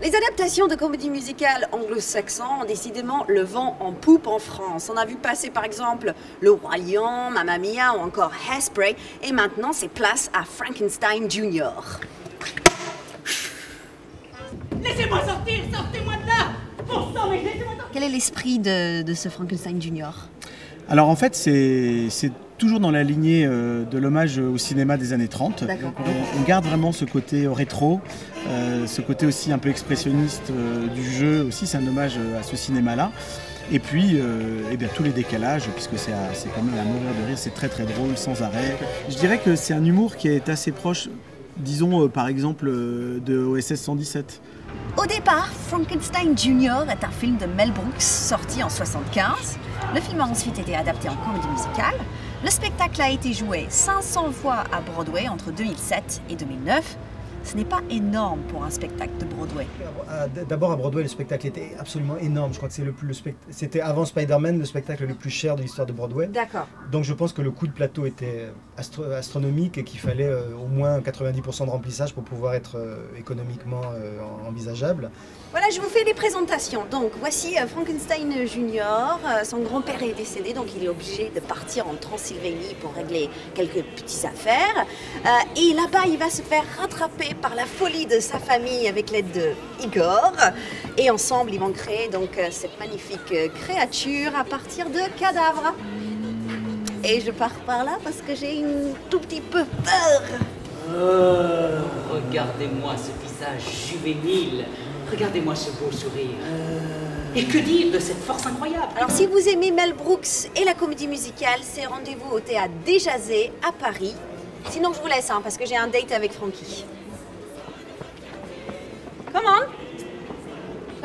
Les adaptations de comédies musicales anglo-saxons ont décidément le vent en poupe en France. On a vu passer par exemple Le Roi Lion, Mamma Mia ou encore Hairspray. Et maintenant, c'est place à Frankenstein Junior. Laissez-moi sortir, sortez-moi de là! Bon sang, mais laissez-moi sortir! Quel est l'esprit de ce Frankenstein Junior? Alors en fait, c'est toujours dans la lignée de l'hommage au cinéma des années 30. D'accord. On garde vraiment ce côté rétro, ce côté aussi un peu expressionniste du jeu aussi, c'est un hommage à ce cinéma-là. Et puis, eh bien, tous les décalages, puisque c'est quand même à mourir de rire, c'est très très drôle, sans arrêt. Je dirais que c'est un humour qui est assez proche, disons par exemple, de OSS 117. Au départ, Frankenstein Junior est un film de Mel Brooks sorti en 1975. Le film a ensuite été adapté en comédie musicale. Le spectacle a été joué 500 fois à Broadway entre 2007 et 2009. Ce n'est pas énorme pour un spectacle de Broadway. D'abord à Broadway, le spectacle était absolument énorme. Je crois que c'était avant Spider-Man le spectacle le plus cher de l'histoire de Broadway. D'accord. Donc je pense que le coût de plateau était astronomique et qu'il fallait au moins 90% de remplissage pour pouvoir être économiquement envisageable. Voilà, je vous fais les présentations. Donc voici Frankenstein Junior. Son grand-père est décédé, donc il est obligé de partir en Transylvanie pour régler quelques petites affaires. Et là-bas, il va se faire rattraper par la folie de sa famille avec l'aide de Igor. Et ensemble, ils vont créer donc cette magnifique créature à partir de cadavres. Et je pars par là parce que j'ai un tout petit peu peur. Regardez-moi ce visage juvénile. Regardez-moi ce beau sourire. Et que dire de cette force incroyable? Alors si vous aimez Mel Brooks et la comédie musicale, c'est rendez-vous au théâtre Déjazet à Paris. Sinon je vous laisse parce que j'ai un date avec Francky. Come on!